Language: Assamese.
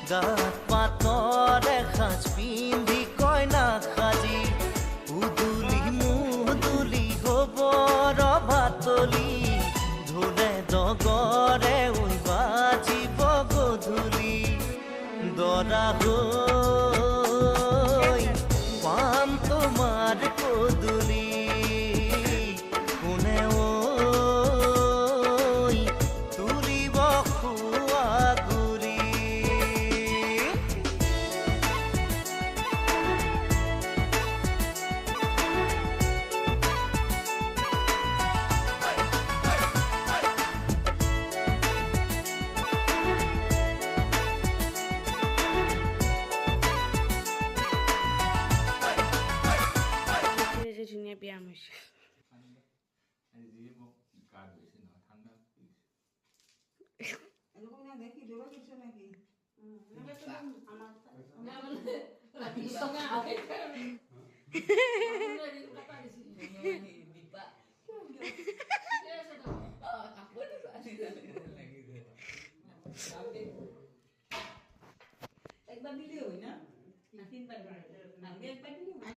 গাত পাতৰ এসাঁজ পিন্ধি কইনা সাজি উদুলি মুদুলি হ'ব ৰভাতলি ঢোলে ডগৰে ঐ বাজিব গধূলি দৰা হৈ পাম তোমাৰ পদূলি কোনে ঐ তুলিব খোৱা গুৰি ধুনীয়া ব্যায়াম হৈছে